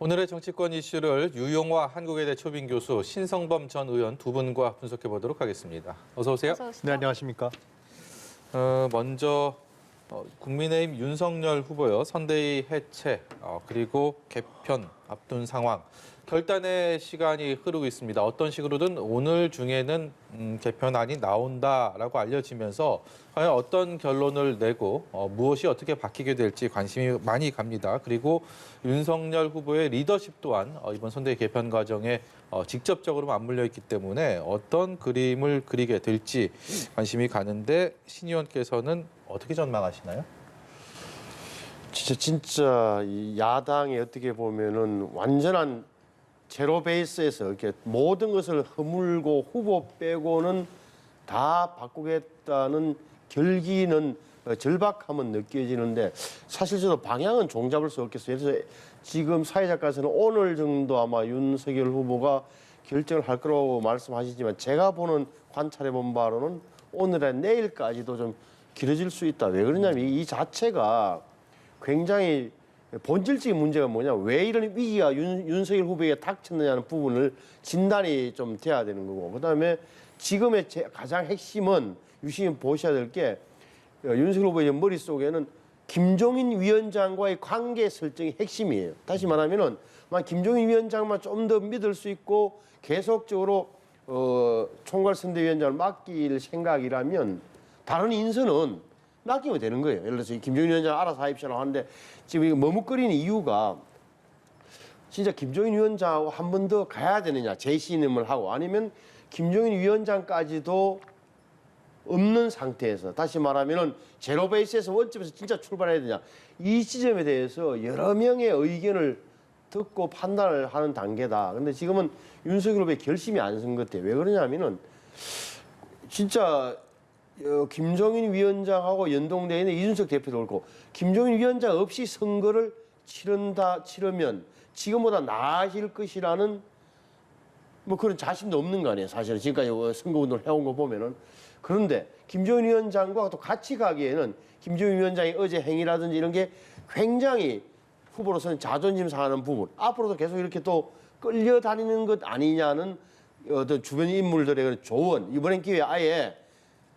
오늘의 정치권 이슈를 유용화 한국외대 초빙 교수 신성범 전 의원 두 분과 분석해 보도록 하겠습니다. 어서 오세요. 네, 안녕하십니까. 먼저 국민의힘 윤석열 후보요. 선대위 해체 그리고 개편 앞둔 상황. 결단의 시간이 흐르고 있습니다. 어떤 식으로든 오늘 중에는 개편안이 나온다라고 알려지면서 과연 어떤 결론을 내고 무엇이 어떻게 바뀌게 될지 관심이 많이 갑니다. 그리고 윤석열 후보의 리더십 또한 이번 선대위 개편 과정에 직접적으로 맞물려 있기 때문에 어떤 그림을 그리게 될지 관심이 가는데 신 의원께서는 어떻게 전망하시나요? 진짜 이 야당이 어떻게 보면은 완전한 제로 베이스에서 이렇게 모든 것을 허물고 후보 빼고는 다 바꾸겠다는 결기는 절박함은 느껴지는데 사실 저도 방향은 종잡을 수 없겠어요. 그래서 지금 사회작가에서는 오늘 정도 아마 윤석열 후보가 결정을 할 거라고 말씀하시지만 제가 보는 관찰해 본 바로는 오늘에 내일까지도 좀 길어질 수 있다. 왜 그러냐면 이 자체가 굉장히 본질적인 문제가 뭐냐, 왜 이런 위기가 윤석열 후보에게 닥쳤느냐는 부분을 진단이 좀 돼야 되는 거고, 그다음에 지금의 가장 핵심은 유심히 보셔야 될 게 윤석열 후보의 머릿속에는 김종인 위원장과의 관계 설정이 핵심이에요. 다시 말하면은 김종인 위원장만 좀 더 믿을 수 있고 계속적으로 총괄선대위원장을 맡길 생각이라면 다른 인선은 맡기면 되는 거예요. 예를 들어서 김종인 위원장 알아서 하십시오 하는데 지금 이거 머뭇거리는 이유가 진짜 김종인 위원장하고 한 번 더 가야 되느냐, 재신임을 하고, 아니면 김종인 위원장까지도 없는 상태에서 다시 말하면은 제로 베이스에서 원점에서 진짜 출발해야 되냐, 이 지점에 대해서 여러 명의 의견을 듣고 판단을 하는 단계다. 근데 지금은 윤석열 후보의 결심이 안 선 것 같아요. 왜 그러냐면은 진짜 김종인 위원장하고 연동되어 있는 이준석 대표도 그렇고 김종인 위원장 없이 선거를 치르면 지금보다 나아질 것이라는 뭐 그런 자신도 없는 거 아니에요. 사실은 지금까지 선거운동을 해온 거 보면은. 그런데 김종인 위원장과 또 같이 가기에는 김종인 위원장의 어제 행위라든지 이런 게 굉장히 후보로서는 자존심 상하는 부분, 앞으로도 계속 이렇게 또 끌려다니는 것 아니냐는 어떤 주변 인물들의 조언, 이번엔 기회에 아예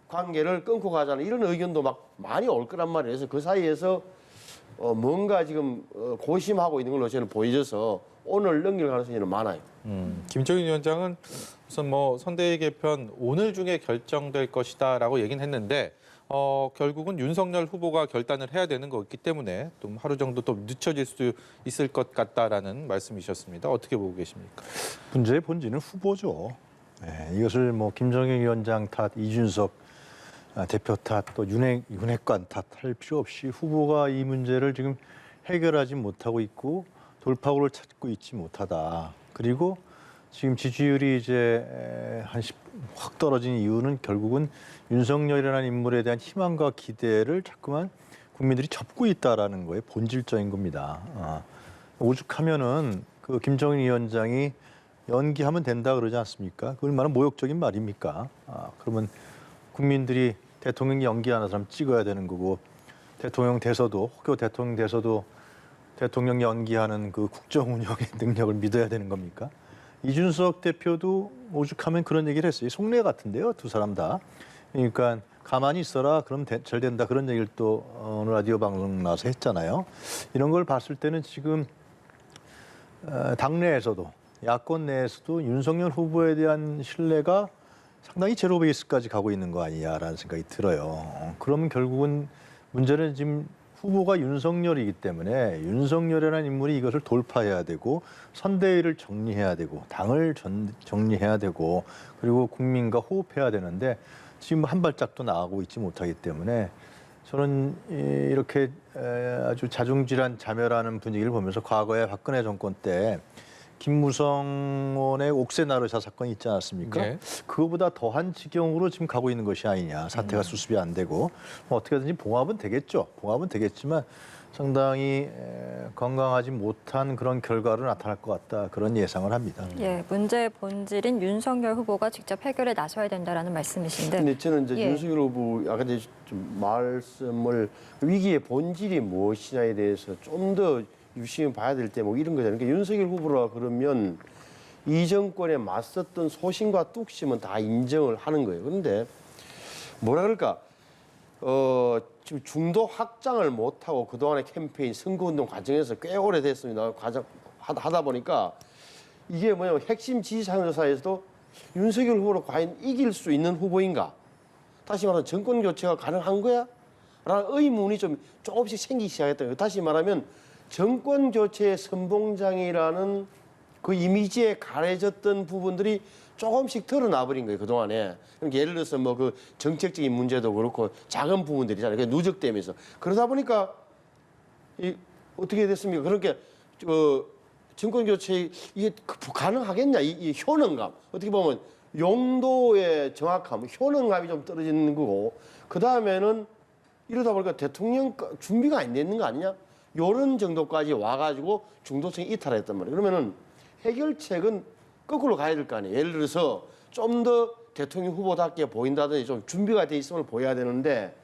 관계를 끊고 가자는 이런 의견도 막 많이 올 거란 말이에요. 그래서 그 사이에서 뭔가 지금 고심하고 있는 걸로 저는 보여져서 오늘 넘길 가능성이 많아요. 김종인 위원장은 우선 선대위 개편 오늘 중에 결정될 것이다라고 얘기는 했는데 결국은 윤석열 후보가 결단을 해야 되는 거기 때문에 좀 하루 정도 또 늦춰질 수도 있을 것 같다라는 말씀이셨습니다. 어떻게 보고 계십니까? 문제의 본질은 후보죠. 네, 이것을 김정일 위원장 탓, 이준석 대표 탓, 또 윤핵관 탓할 필요 없이 후보가 이 문제를 지금 해결하지 못하고 있고 돌파구를 찾고 있지 못하다. 그리고 지금 지지율이 이제 확 떨어진 이유는 결국은 윤석열이라는 인물에 대한 희망과 기대를 자꾸만 국민들이 접고 있다라는 거에 본질적인 겁니다. 오죽하면은 그 김정인 위원장이 연기하면 된다 그러지 않습니까? 그 얼마나 모욕적인 말입니까? 그러면 국민들이 대통령 연기하는 사람 찍어야 되는 거고, 대통령 돼서도, 혹여 대통령 돼서도 대통령 연기하는 그 국정 운영의 능력을 믿어야 되는 겁니까? 이준석 대표도 오죽하면 그런 얘기를 했어요. 속내 같은데요, 두 사람 다. 그러니까 가만히 있어라, 그럼 잘 된다, 그런 얘기를 또 오늘 라디오 방송 나와서 했잖아요. 이런 걸 봤을 때는 지금 당내에서도 야권 내에서도 윤석열 후보에 대한 신뢰가 상당히 제로 베이스까지 가고 있는 거 아니냐라는 생각이 들어요. 그러면 결국은 문제는 지금 후보가 윤석열이기 때문에 윤석열이라는 인물이 이것을 돌파해야 되고 선대위를 정리해야 되고 당을 정리해야 되고 그리고 국민과 호흡해야 되는데 지금 한 발짝도 나가고 있지 못하기 때문에 저는 이렇게 아주 자중질환 자멸하는 분위기를 보면서 과거에 박근혜 정권 때 김무성의 옥새 나르샤 사건이 있지 않았습니까? 네. 그거보다 더한 지경으로 지금 가고 있는 것이 아니냐. 사태가 수습이 안 되고 어떻게든지 봉합은 되겠죠. 봉합은 되겠지만 상당히 건강하지 못한 그런 결과로 나타날 것 같다. 그런 예상을 합니다. 예, 문제의 본질인 윤석열 후보가 직접 해결에 나서야 된다라는 말씀이신데. 근데 저는 이제 예. 윤석열 후보 아까 이제 좀 말씀을 위기의 본질이 무엇이냐에 대해서 좀 더 유심히 봐야 될 대목 이런 거잖아요. 그러니까 윤석열 후보라 그러면 이 정권에 맞섰던 소신과 뚝심은 다 인정을 하는 거예요. 그런데 뭐라 그럴까? 지금 중도 확장을 못하고 그동안의 캠페인, 선거운동 과정에서 꽤 오래됐습니다. 하다 보니까 이게 뭐냐면 핵심 지지자조사에서도 윤석열 후보로 과연 이길 수 있는 후보인가? 다시 말하면 정권 교체가 가능한 거야? 라는 의문이 좀 조금씩 생기기 시작했던 거예요. 다시 말하면 정권 교체의 선봉장이라는 그 이미지에 가려졌던 부분들이 조금씩 드러나 버린 거예요, 그동안에. 그러니까 예를 들어서 뭐 그 정책적인 문제도 그렇고 작은 부분들이잖아요. 그게 누적되면서. 그러다 보니까 어떻게 됐습니까? 그렇게 정권 교체 이게 가능하겠냐? 이 효능감. 어떻게 보면 용도의 정확함, 효능감이 좀 떨어지는 거고 그 다음에는 이러다 보니까 대통령 준비가 안 되는 거 아니냐? 요런 정도까지 와가지고 중도성이 이탈했단 말이에요. 그러면은 해결책은 거꾸로 가야 될 거 아니에요. 예를 들어서 좀 더 대통령 후보답게 보인다든지 좀 준비가 돼 있음을 보여야 되는데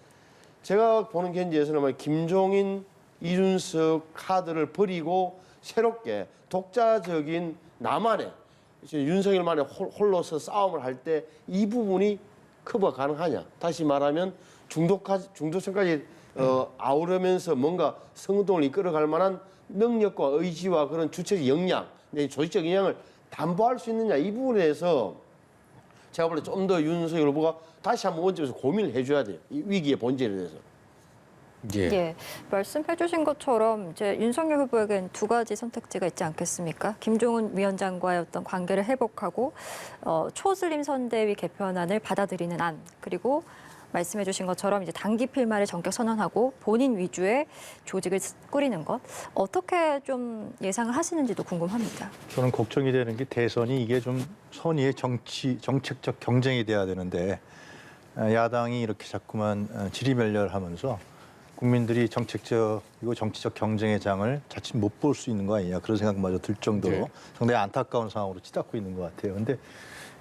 제가 보는 견지에서는 뭐 김종인, 이준석 카드를 버리고 새롭게 독자적인 나만의 윤석열만의 홀로서 싸움을 할 때 이 부분이 커버가 가능하냐? 다시 말하면 중도층까지 아우르면서 뭔가 선거동을 이끌어갈 만한 능력과 의지와 그런 주체적 역량, 조직적 역량을 담보할 수 있느냐 이 부분에 대해서 제가 볼 때 좀 더 윤석열 후보가 다시 한번 원점에서 고민을 해줘야 돼요. 이 위기의 본질에 대해서. 예, 말씀해주신 것처럼 이제 윤석열 후보에겐 두 가지 선택지가 있지 않겠습니까? 김종인 위원장과의 어떤 관계를 회복하고 초슬림 선대위 개편안을 받아들이는 안, 그리고 말씀해주신 것처럼 이제 단기 필마를 전격 선언하고 본인 위주의 조직을 꾸리는 것, 어떻게 좀 예상을 하시는지도 궁금합니다. 저는 걱정이 되는 게 대선이 이게 좀 선의의 정책적 경쟁이 돼야 되는데 야당이 이렇게 자꾸만 지리멸렬하면서 국민들이 정책적이고 정치적 경쟁의 장을 자칫 못 볼 수 있는 거 아니냐 그런 생각마저 들 정도로 네. 상당히 안타까운 상황으로 치닫고 있는 것 같아요. 그런데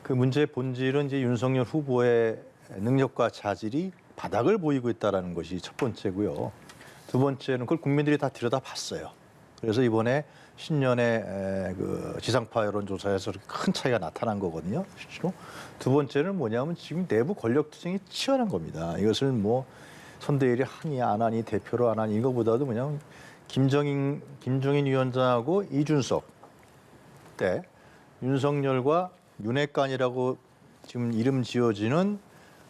그 문제의 본질은 이제 윤석열 후보의 능력과 자질이 바닥을 보이고 있다는 것이 첫 번째고요. 두 번째는 그걸 국민들이 다 들여다봤어요. 그래서 이번에 신년에 그 지상파 여론조사에서 큰 차이가 나타난 거거든요. 실제로. 두 번째는 뭐냐면 지금 내부 권력 투쟁이 치열한 겁니다. 이것을 뭐 선대위를 하니 안 하니 대표로 안 하니 이거보다도 그냥 김종인 위원장하고 이준석 때 윤석열과 윤핵관이라고 지금 이름 지어지는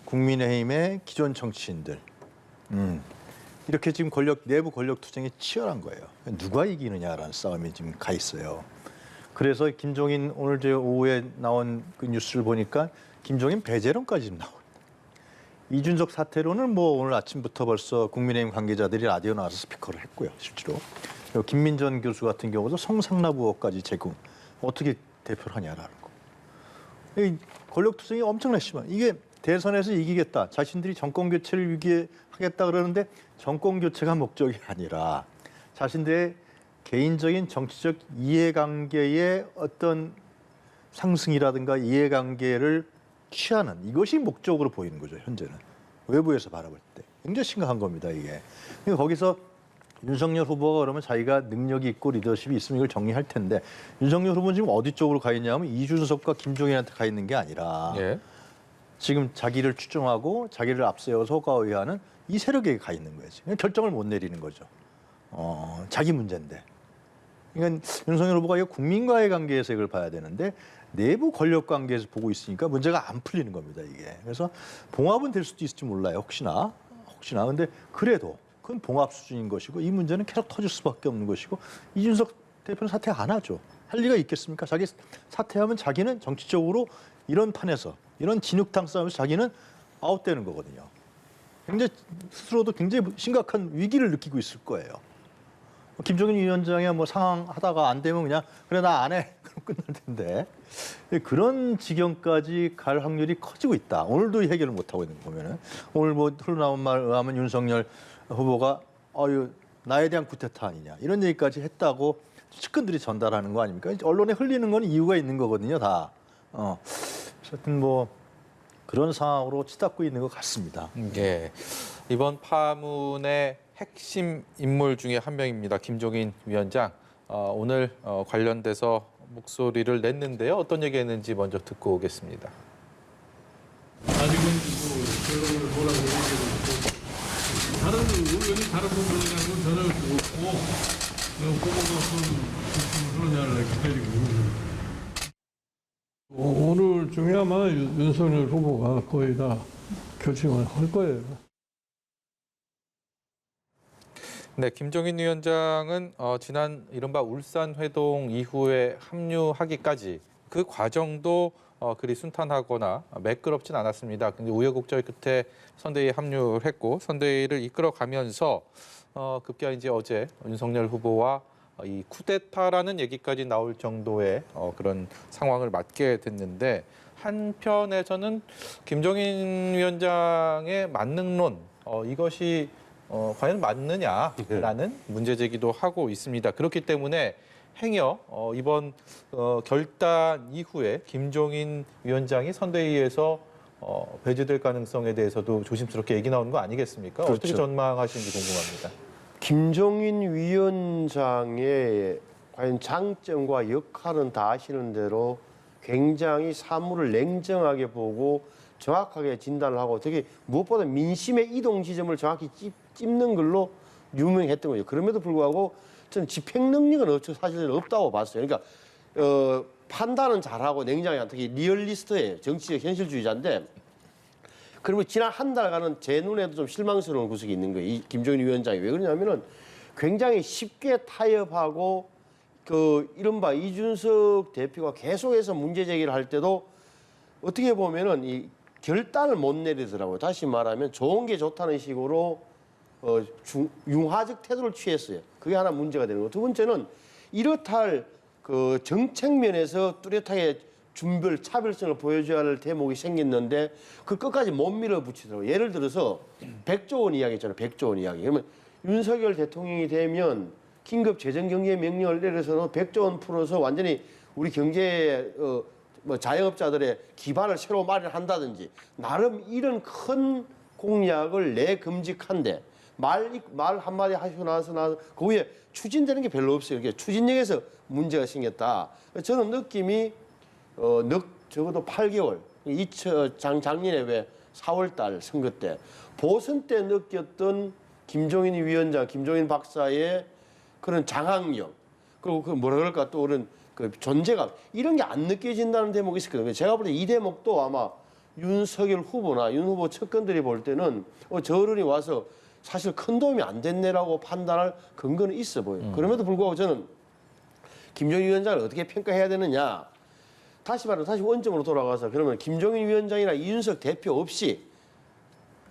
국민의힘의 기존 정치인들 이렇게 지금 내부 권력 투쟁이 치열한 거예요. 누가 이기느냐라는 싸움이 지금 가 있어요. 그래서 김종인 오늘 저 오후에 나온 그 뉴스를 보니까 김종인 배제론까지 지금 나옵니다. 이준석 사태로는 뭐 오늘 아침부터 벌써 국민의힘 관계자들이 라디오 나와서 스피커를 했고요, 실제로. 그리고 김민전 교수 같은 경우도 성상납 의혹까지 제공. 어떻게 대표를 하냐라는 거. 이 권력 투쟁이 엄청나게 심한. 이게 대선에서 이기겠다. 자신들이 정권 교체를 위기하겠다 그러는데 정권 교체가 목적이 아니라 자신들의 개인적인 정치적 이해관계의 어떤 상승이라든가 이해관계를 취하는 이것이 목적으로 보이는 거죠, 현재는. 외부에서 바라볼 때. 굉장히 심각한 겁니다, 이게. 그러니까 거기서 윤석열 후보가 그러면 자기가 능력이 있고 리더십이 있으면 이걸 정리할 텐데 윤석열 후보는 지금 어디 쪽으로 가 있냐면 이준석과 김종인한테 가 있는 게 아니라 예. 지금 자기를 추종하고 자기를 앞세워서 호가호위하는 이 세력에게 가 있는 거예요. 지금 결정을 못 내리는 거죠. 자기 문제인데. 그러니까 윤석열 후보가 이거 국민과의 관계에서 이걸 봐야 되는데 내부 권력 관계에서 보고 있으니까 문제가 안 풀리는 겁니다, 이게. 그래서 봉합은 될 수도 있을지 몰라요, 혹시나. 근데 그래도 그건 봉합 수준인 것이고 이 문제는 계속 터질 수밖에 없는 것이고 이준석 대표는 사퇴 안 하죠. 할 리가 있겠습니까? 자기 사퇴하면 자기는 정치적으로 이런 판에서 이런 진흙탕 싸움에서 자기는 아웃되는 거거든요. 굉장히 스스로도 굉장히 심각한 위기를 느끼고 있을 거예요. 김종인 위원장이 뭐 상황 하다가 안 되면 그냥 그래 나 안 해. 그럼 끝날 텐데 그런 지경까지 갈 확률이 커지고 있다. 오늘도 해결을 못 하고 있는 거 보면은 오늘 뭐 흘러나온 말에 의하면 윤석열 후보가 나에 대한 쿠데타 아니냐 이런 얘기까지 했다고 측근들이 전달하는 거 아닙니까? 언론에 흘리는 건 이유가 있는 거거든요, 다. 하여튼 뭐 그런 상황으로 치닫고 있는 것 같습니다. 예. 이번 파문의 핵심 인물 중에 한 명입니다. 김종인 위원장. 오늘 관련돼서 목소리를 냈는데요. 어떤 얘기했는지 먼저 듣고 오겠습니다. 아직은 결론을 뭐라고 얘기하고 있고 다른 의원이 다른 부분이라고 전혀 없고 후보가 어떤 그러냐를 기다리고 있는 오늘 중에 아마 윤석열 후보가 거의 다 결심을 할 거예요. 네, 김종인 위원장은 지난 이른바 울산 회동 이후에 합류하기까지 그 과정도 그리 순탄하거나 매끄럽진 않았습니다. 근데 우여곡절 끝에 선대위에 합류를 했고 선대위를 이끌어가면서 급기야 이제 어제 윤석열 후보와 이 쿠데타라는 얘기까지 나올 정도의 그런 상황을 맞게 됐는데 한편에서는 김종인 위원장의 만능론 이것이 과연 맞느냐라는 문제 제기도 하고 있습니다. 그렇기 때문에 행여 이번 결단 이후에 김종인 위원장이 선대위에서 배제될 가능성에 대해서도 조심스럽게 얘기 나오는 거 아니겠습니까? 그렇죠. 어떻게 전망하시는지 궁금합니다. 김종인 위원장의 과연 장점과 역할은 다 아시는 대로 굉장히 사물을 냉정하게 보고 정확하게 진단을 하고 되게 무엇보다 민심의 이동 지점을 정확히 찝는 걸로 유명했던 거죠. 그럼에도 불구하고 저는 집행 능력은 사실은 없다고 봤어요. 그러니까 판단은 잘하고 냉정하게 특히 리얼리스트예요. 정치적 현실주의자인데 그러면 지난 한 달간은 제 눈에도 좀 실망스러운 구석이 있는 거예요. 이 김종인 위원장이 왜 그러냐면은 굉장히 쉽게 타협하고 그 이른바 이준석 대표가 계속해서 문제 제기를 할 때도 어떻게 보면은 이 결단을 못 내리더라고요. 다시 말하면 좋은 게 좋다는 식으로 융화적 태도를 취했어요. 그게 하나 문제가 되는 거. 두 번째는 이렇다 할 그 정책 면에서 뚜렷하게 준별 차별성을 보여줘야 할 대목이 생겼는데 그 끝까지 못 밀어붙이더라고요. 예를 들어서 100조 원 이야기 있잖아요. 100조 원 이야기. 그러면 윤석열 대통령이 되면 긴급 재정경제 명령을 내려서 100조 원 풀어서 완전히 우리 경제 뭐 자영업자들의 기반을 새로 마련한다든지 나름 이런 큰 공약을 내금직한데 말 한마디 하시고 나서 그 후에 추진되는 게 별로 없어요. 이게 추진력에서 문제가 생겼다. 저는 느낌이 적어도 8개월, 작년에 왜 4월 달 선거 때 보선 때 느꼈던 김종인 위원장, 김종인 박사의 그런 장악력, 그리고 그 뭐라 그럴까 또 그런 그 존재감 이런 게 안 느껴진다는 대목이 있었거든요. 제가 볼 때 이 대목도 아마 윤석열 후보나 윤 후보 측근들이 볼 때는 저 어른이 와서 사실 큰 도움이 안 됐네라고 판단할 근거는 있어 보여요. 그럼에도 불구하고 저는 김종인 위원장을 어떻게 평가해야 되느냐. 다시 원점으로 돌아가서 그러면 김종인 위원장이나 이준석 대표 없이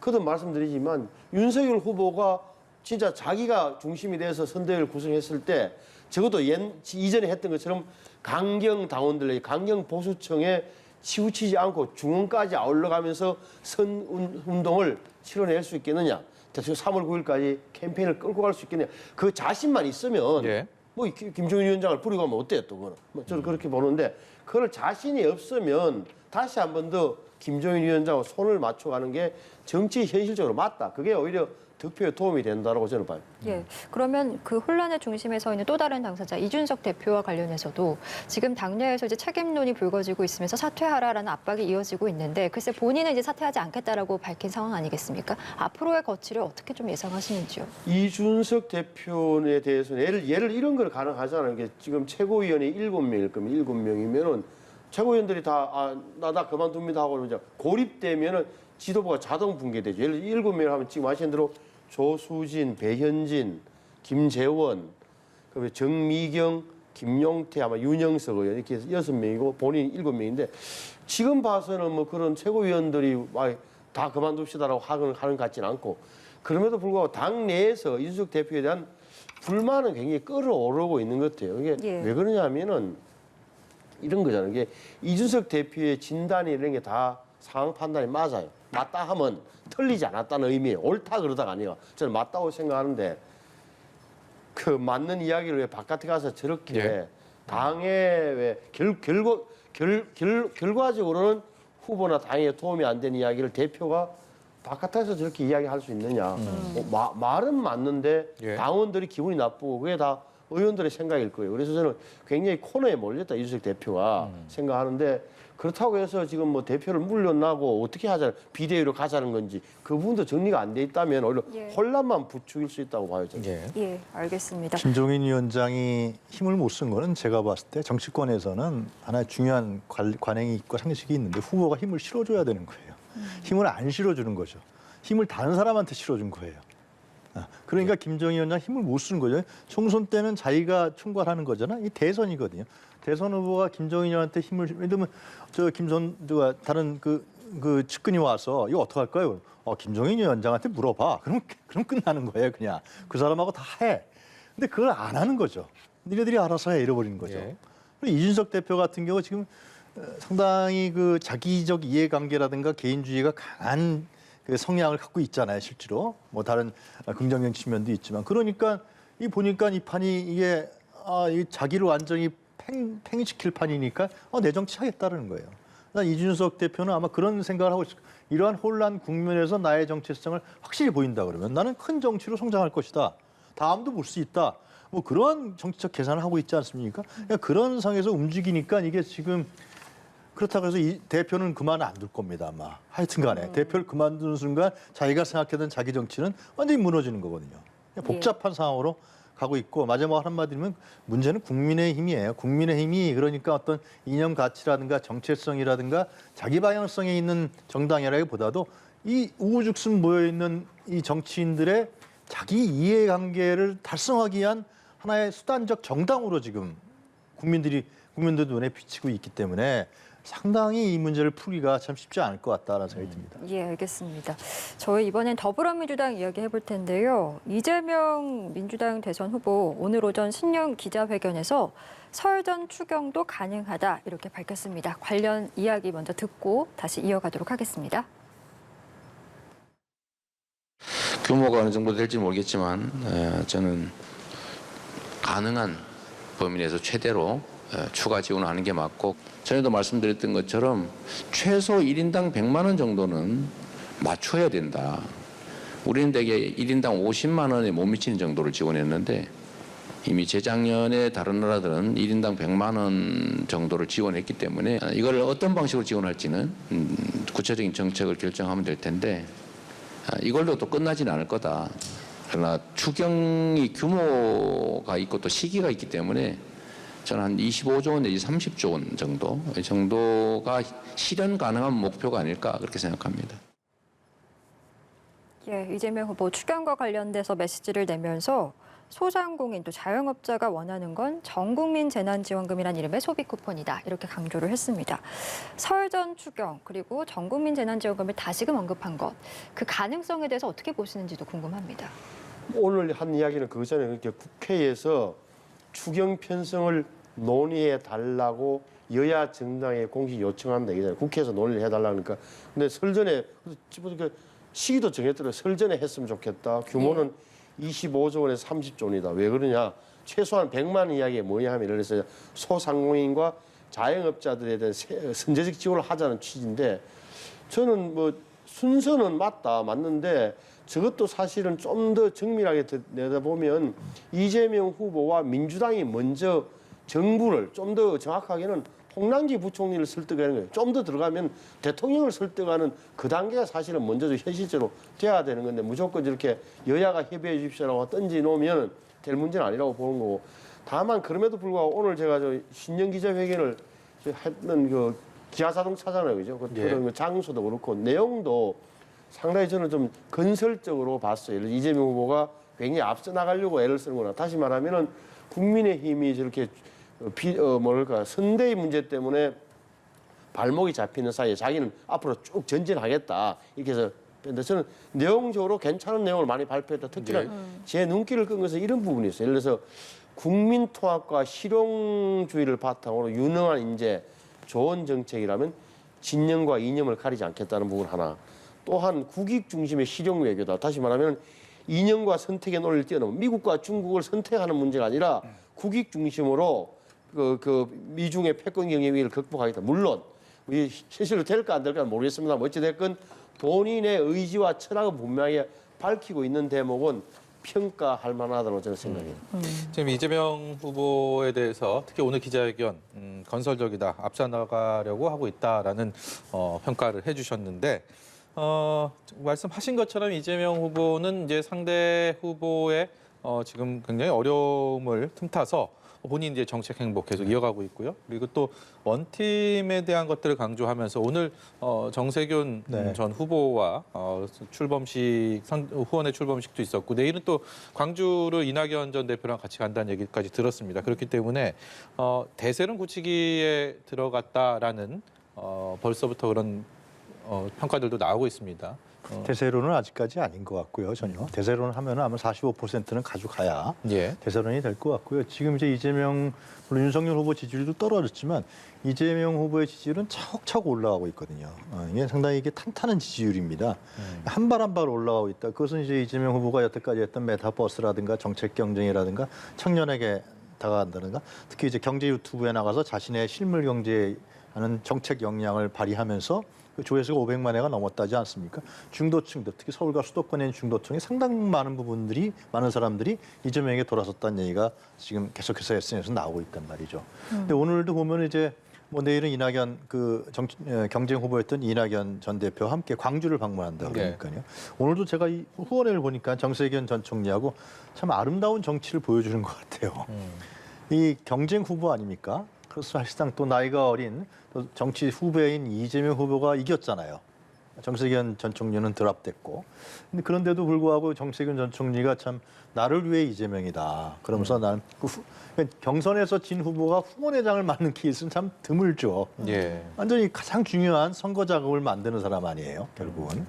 그도 말씀드리지만 윤석열 후보가 진짜 자기가 중심이 돼서 선대위를 구성했을 때 적어도 이전에 했던 것처럼 강경 당원들, 강경 보수층에 치우치지 않고 중원까지 아울러가면서 선운동을 치러낼 수 있겠느냐. 3월 9일까지 캠페인을 끌고 갈 수 있겠느냐. 그 자신만 있으면 예. 뭐 김종인 위원장을 뿌리고 하면 어때요 또 그거는. 뭐 저는 그렇게 보는데 그걸 자신이 없으면 다시 한 번 더 김종인 위원장과 손을 맞춰가는 게 정치 현실적으로 맞다. 그게 오히려 득표에 도움이 된다고 저는 봐요. 예. 그러면 그 혼란의 중심에 서 있는 또 다른 당사자 이준석 대표와 관련해서도 지금 당내에서 이제 책임론이 불거지고 있으면서 사퇴하라라는 압박이 이어지고 있는데 글쎄 본인은 이제 사퇴하지 않겠다라고 밝힌 상황 아니겠습니까? 앞으로의 거취를 어떻게 좀 예상하시는지요? 이준석 대표에 대해서는 예를 이런 걸 가능하잖아요. 이게 지금 최고위원이 7명일 거면 7명이면은 최고위원들이 다 나 그만둡니다 하고 이제 고립되면은 지도부가 자동 붕괴되죠. 예를 들어 7명 하면 지금 아시는 대로 조수진, 배현진, 김재원, 그다음에 정미경, 김용태, 아마 윤영석 의원 이렇게 6명이고 본인이 7명인데 지금 봐서는 뭐 그런 최고위원들이 다 그만둡시다라고 하는 것 같지는 않고 그럼에도 불구하고 당 내에서 이준석 대표에 대한 불만은 굉장히 끌어오르고 있는 것 같아요. 이게 예. 왜 그러냐면은 이런 거잖아요. 이게 이준석 대표의 진단이 이런 게 다 상황 판단이 맞아요. 맞다 하면 틀리지 않았다는 의미예요. 옳다 그러다가 아니라 저는 맞다고 생각하는데 그 맞는 이야기를 왜 바깥에 가서 저렇게 예. 당에 왜 결과적으로는 후보나 당에 도움이 안 되는 이야기를 대표가 바깥에서 저렇게 이야기할 수 있느냐. 말은 맞는데 예. 당원들이 기분이 나쁘고 그게 다 의원들의 생각일 거예요. 그래서 저는 굉장히 코너에 몰렸다 이준석 대표가 생각하는데 그렇다고 해서 지금 뭐 대표를 물러나고 어떻게 하자 비대위로 가자는 건지 그 부분도 정리가 안 돼 있다면 오히려 예. 혼란만 부추길 수 있다고 봐요. 저는. 예. 예, 알겠습니다. 김종인 위원장이 힘을 못 쓴 거는 제가 봤을 때 정치권에서는 하나의 중요한 관행이 있고 상식이 있는데 후보가 힘을 실어줘야 되는 거예요. 힘을 안 실어주는 거죠. 힘을 다른 사람한테 실어준 거예요. 그러니까 김정인 위원장 힘을 못 쓰는 거죠. 총선 때는 자기가 총괄하는 거잖아. 이 대선이거든요. 대선 후보가 김정인 위원한테 힘을 예를 들면 저 김선두가 다른 그 측근이 와서 이거 어떡할 거예요? 김정인 위원장한테 물어봐. 그럼 끝나는 거예요, 그냥. 그 사람하고 다 해. 근데 그걸 안 하는 거죠. 니네들이 알아서 해 잃어버리는 거죠. 예. 그리고 이준석 대표 같은 경우 지금 상당히 그 자기적 이해관계라든가 개인주의가 강한 그 성향을 갖고 있잖아요, 실제로. 뭐 다른 긍정적 측면도 있지만. 그러니까 보니까 이 판이 이게 이 자기를 완전히 팽시킬 판이니까 내 정치 하겠다는 거예요. 난 이준석 대표는 아마 그런 생각을 하고 있을 거예요. 이러한 혼란 국면에서 나의 정체성을 확실히 보인다 그러면 나는 큰 정치로 성장할 것이다. 다음도 볼 수 있다. 뭐 그런 정치적 계산을 하고 있지 않습니까? 그러니까 그런 상에서 움직이니까 이게 지금 그렇다고 해서 이 대표는 그만 안 둘 겁니다, 아마. 하여튼 간에 대표를 그만두는 순간 자기가 생각했던 자기 정치는 완전히 무너지는 거거든요. 복잡한 상황으로 가고 있고 마지막 한마디면 문제는 국민의힘이에요. 국민의힘이 그러니까 어떤 이념 가치라든가 정체성이라든가 자기 방향성에 있는 정당이라기보다도 이 우후죽순 모여있는 이 정치인들의 자기 이해관계를 달성하기 위한 하나의 수단적 정당으로 지금 국민들 눈에 비치고 있기 때문에 상당히 이 문제를 풀기가 참 쉽지 않을 것 같다는 생각이 듭니다. 예, 알겠습니다. 저희 이번엔 더불어민주당 이야기 해볼 텐데요. 이재명 민주당 대선 후보 오늘 오전 신년 기자회견에서 설전 추경도 가능하다 이렇게 밝혔습니다. 관련 이야기 먼저 듣고 다시 이어가도록 하겠습니다. 규모가 어느 정도 될지 모르겠지만 저는 가능한 범위 내에서 최대로 추가 지원하는 게 맞고 전에도 말씀드렸던 것처럼 최소 1인당 100만 원 정도는 맞춰야 된다. 우리는 대개 1인당 50만 원에 못 미치는 정도를 지원했는데 이미 재작년에 다른 나라들은 1인당 100만 원 정도를 지원했기 때문에 이걸 어떤 방식으로 지원할지는 구체적인 정책을 결정하면 될 텐데 이걸로 또 끝나지는 않을 거다. 그러나 추경이 규모가 있고 또 시기가 있기 때문에 저는 한 25조 원 내지 30조 원 정도, 이 정도가 실현 가능한 목표가 아닐까 그렇게 생각합니다. 예, 이재명 후보 추경과 관련돼서 메시지를 내면서 소상공인 또 자영업자가 원하는 건 전국민 재난지원금이란 이름의 소비 쿠폰이다 이렇게 강조를 했습니다. 설전 추경 그리고 전국민 재난지원금을 다시금 언급한 것, 그 가능성에 대해서 어떻게 보시는지도 궁금합니다. 오늘 한 이야기는 그거잖아요. 이렇게 국회에서 추경 편성을 논의해 달라고 여야 정당에 공식 요청한다 이거잖아요. 국회에서 논의를 해달라니까. 그러니까. 근데 설전에 시기도 정했더라고요. 설전에 했으면 좋겠다. 규모는 25조 원에서 30조 원이다. 왜 그러냐? 최소한 100만 원 이야기가 뭐냐 하면 예를 들어서 소상공인과 자영업자들에 대한 선제적 지원을 하자는 취지인데 저는 뭐 순서는 맞는데 저것도 사실은 좀 더 정밀하게 내다보면 이재명 후보와 민주당이 먼저 정부를 좀 더 정확하게는 홍남기 부총리를 설득하는 거예요. 좀 더 들어가면 대통령을 설득하는 그 단계가 사실은 먼저 현실적으로 돼야 되는 건데 무조건 이렇게 여야가 협의해 주십시오라고 던지 놓으면 될 문제는 아니라고 보는 거고 다만 그럼에도 불구하고 오늘 제가 저 신년 기자회견을 했던 그 기아자동차잖아요. 그죠? 그 장소도 그렇고 내용도 상당히 저는 좀 건설적으로 봤어요. 이재명 후보가 굉장히 앞서 나가려고 애를 쓰는구나. 다시 말하면은 국민의힘이 저렇게 선대위 문제 때문에 발목이 잡히는 사이에 자기는 앞으로 쭉 전진하겠다. 이렇게 해서 근데 저는 내용적으로 괜찮은 내용을 많이 발표했다. 특히나 제 눈길을 끈 것은 이런 부분이 있어요. 예를 들어서 국민 통합과 실용주의를 바탕으로 유능한 인재, 좋은 정책이라면 진영과 이념을 가리지 않겠다는 부분 하나. 또한 국익 중심의 실용 외교다. 다시 말하면 이념과 선택의 논리를 뛰어넘은 미국과 중국을 선택하는 문제가 아니라 국익 중심으로 미중의 패권 경쟁 위기를 극복하겠다. 물론 실제로 될까 안 될까는 모르겠습니다. 어찌됐건 본인의 의지와 철학을 분명하게 밝히고 있는 대목은 평가할 만하다고 저는 생각해요. 지금 이재명 후보에 대해서 특히 오늘 기자회견 건설적이다, 앞서 나가려고 하고 있다라는 평가를 해주셨는데 말씀하신 것처럼 이재명 후보는 이제 상대 후보의 지금 굉장히 어려움을 틈타서 본인 이제 정책 행보 계속 이어가고 있고요. 그리고 또 원팀에 대한 것들을 강조하면서 오늘 정세균 네. 전 후보와 후원의 출범식도 있었고 내일은 또 광주를 이낙연 전 대표랑 같이 간다는 얘기까지 들었습니다. 그렇기 때문에 대세는 굳히기에 들어갔다라는 벌써부터 그런 평가들도 나오고 있습니다. 대세론은 아직까지 아닌 것 같고요, 전혀. 대세론 하면 아마 45%는 가져가야 예. 대세론이 될 것 같고요. 지금 이제 이재명, 물론 윤석열 후보 지지율도 떨어졌지만 이재명 후보의 지지율은 차곡차곡 올라가고 있거든요. 이게 상당히 탄탄한 지지율입니다. 한 발 한 발 올라가고 있다. 그것은 이제 이재명 후보가 여태까지 했던 메타버스라든가 정책 경쟁이라든가 청년에게 다가간다든가 특히 이제 경제 유튜브에 나가서 자신의 실물 경제하는 정책 역량을 발휘하면서 그 조회수가 500만 회가 넘었다지 않습니까? 중도층들, 특히 서울과 수도권에 있는 중도층이 상당히 많은 사람들이 이재명에게 돌아섰다는 얘기가 지금 계속해서 SNS에서 나오고 있단 말이죠. 근데 오늘도 보면 이제 뭐 내일은 이낙연 경쟁 후보였던 이낙연 전 대표와 함께 광주를 방문한다 그러니까요. 오늘도 제가 이 후원회를 보니까 정세균 전 총리하고 참 아름다운 정치를 보여주는 것 같아요. 이 경쟁 후보 아닙니까? 그래서 사실상 또 나이가 어린 또 정치 후배인 이재명 후보가 이겼잖아요. 정세균 전 총리는 드랍됐고. 근데 그런데도 불구하고 정세균 전 총리가 참 나를 위해 이재명이다. 그러면서 나는 경선에서 진 후보가 후원회장을 맡는 케이스는 참 드물죠. 예. 완전히 가장 중요한 선거 자금을 만드는 사람 아니에요, 결국은.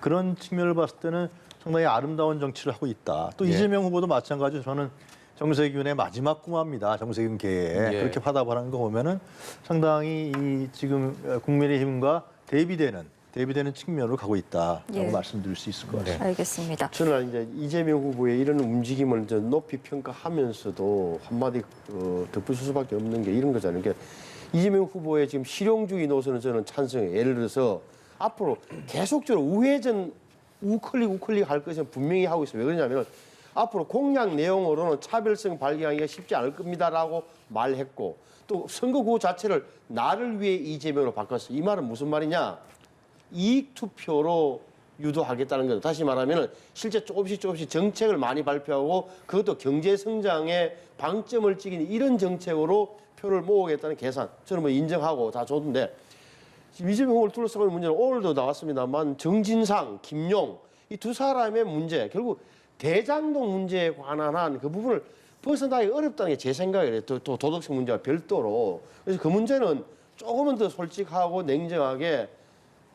그런 측면을 봤을 때는 상당히 아름다운 정치를 하고 있다. 또 예. 이재명 후보도 마찬가지로 저는 정세균의 마지막 꿈합니다. 정세균 계에 예. 그렇게 파답하는 거 보면은 상당히 이 지금 국민의힘과 대비되는 측면으로 가고 있다라고 예. 말씀드릴 수 있을 것 같습니다. 알겠습니다. 저는 이제 이재명 후보의 이런 움직임을 이제 높이 평가하면서도 한마디 덧붙일 수밖에 없는 게 이런 거잖아요. 그러니까 이재명 후보의 지금 실용주의 노선을 저는 찬성해요. 예를 들어서 앞으로 계속적으로 우회전 우클릭 할 것은 분명히 하고 있어요. 왜 그러냐면 앞으로 공약 내용으로는 차별성 발휘하기가 쉽지 않을 겁니다라고 말했고 또 선거 구호 자체를 나를 위해 이재명으로 바꿨어요. 이 말은 무슨 말이냐? 이익 투표로 유도하겠다는 거죠. 다시 말하면 실제 조금씩 정책을 많이 발표하고 그것도 경제 성장에 방점을 찍인 이런 정책으로 표를 모으겠다는 계산. 저는 뭐 인정하고 다 좋은데 지금 이재명 후보를 둘러싸고 있는 문제는 오늘도 나왔습니다만 정진상, 김용 이 두 사람의 문제 결국 대장동 문제에 관한 한 그 부분을 벗어나기 어렵다는 게 제 생각이에요. 또 도덕성 문제와 별도로. 그래서 그 문제는 조금은 더 솔직하고 냉정하게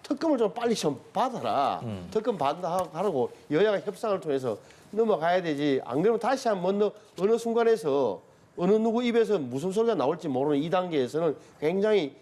특검을 좀 빨리 좀 받아라. 특검 받아하라고 여야가 협상을 통해서 넘어가야 되지. 안 그러면 다시 한번 어느 순간에서 어느 누구 입에서 무슨 소리가 나올지 모르는 이 단계에서는 굉장히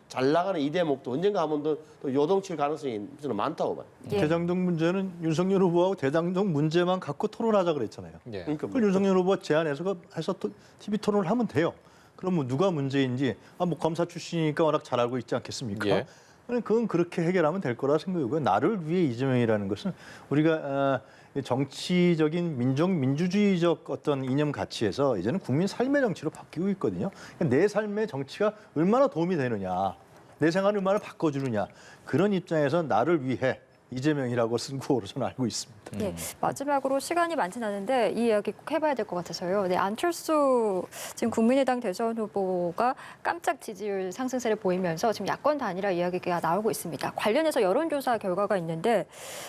잘 나가는 이 대목도 언젠가 한번 더 요동칠 가능성이 저는 많다고 봐요. 예. 대장동 문제는 윤석열 후보하고 대장동 문제만 갖고 토론하자 그랬잖아요. 예. 그러니까 그걸 윤석열 후보 제안해서 해서 TV 토론을 하면 돼요. 그럼 뭐 누가 문제인지 뭐 검사 출신이니까 워낙 잘 알고 있지 않겠습니까? 예. 그건 그렇게 해결하면 될 거라 생각이고요. 나를 위해 이재명이라는 것은 우리가 정치적인 민주주의적 어떤 이념 가치에서 이제는 국민 삶의 정치로 바뀌고 있거든요. 그러니까 내 삶의 정치가 얼마나 도움이 되느냐, 내 생활을 얼마나 바꿔주느냐 그런 입장에서 나를 위해 이재명이라고 쓴 구호로 저는 알고 있습니다. 네, 마지막으로 시간이 많진 않은데 이 이야기 꼭 해봐야 될 것 같아서요. 네, 안철수 지금 국민의당 대선 후보가 깜짝 지지율 상승세를 보이면서 지금 야권 단일화 이야기가 나오고 있습니다. 관련해서 여론조사 결과가 있는데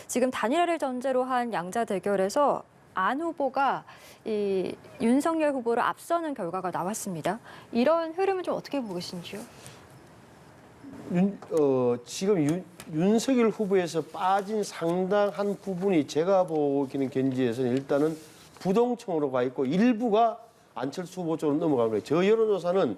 지금 단일화를 전제로 한 양자 대결에서 안 후보가 이 윤석열 후보를 앞서는 결과가 나왔습니다. 이런 흐름은 좀 어떻게 보고 계신지요? 지금 윤석열 후보에서 빠진 상당한 부분이 제가 보기는 견지에서는 일단은 부동층으로 가 있고 일부가 안철수 후보 쪽으로 넘어간 거예요. 저 여론조사는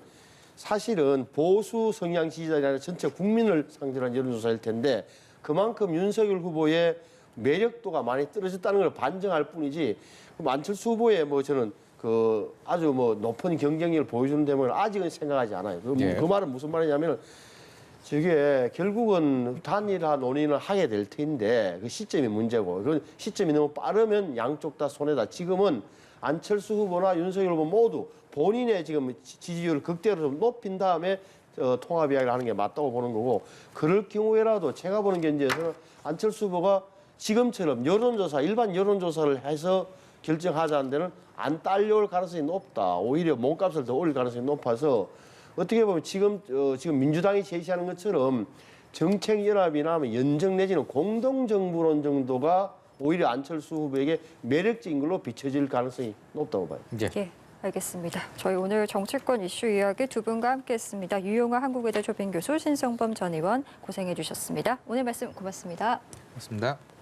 사실은 보수 성향 지지자가 아니라 전체 국민을 상대로 한 여론조사일 텐데 그만큼 윤석열 후보의 매력도가 많이 떨어졌다는 걸 반증할 뿐이지 그럼 안철수 후보의 뭐 저는 그 아주 뭐 높은 경쟁력을 보여주는 대목을 아직은 생각하지 않아요. 그 예. 말은 무슨 말이냐면 저게 결국은 단일화 논의를 하게 될 텐데 그 시점이 문제고 그 시점이 너무 빠르면 양쪽 다 손해다. 지금은 안철수 후보나 윤석열 후보 모두 본인의 지금 지지율을 극대로 좀 높인 다음에 통합 이야기를 하는 게 맞다고 보는 거고 그럴 경우에라도 제가 보는 견지에서는 안철수 후보가 지금처럼 여론조사 일반 여론조사를 해서 결정하자는 데는 안 딸려올 가능성이 높다. 오히려 몸값을 더 올릴 가능성이 높아서 어떻게 보면 지금 민주당이 제시하는 것처럼 정책연합이나 연정 내지는 공동정부론 정도가 오히려 안철수 후보에게 매력적인 걸로 비춰질 가능성이 높다고 봐요. 예, 알겠습니다. 저희 오늘 정치권 이슈 이야기 두 분과 함께했습니다. 유용한 한국외대 조빈 교수, 신성범 전 의원 고생해 주셨습니다. 오늘 말씀 고맙습니다. 고맙습니다.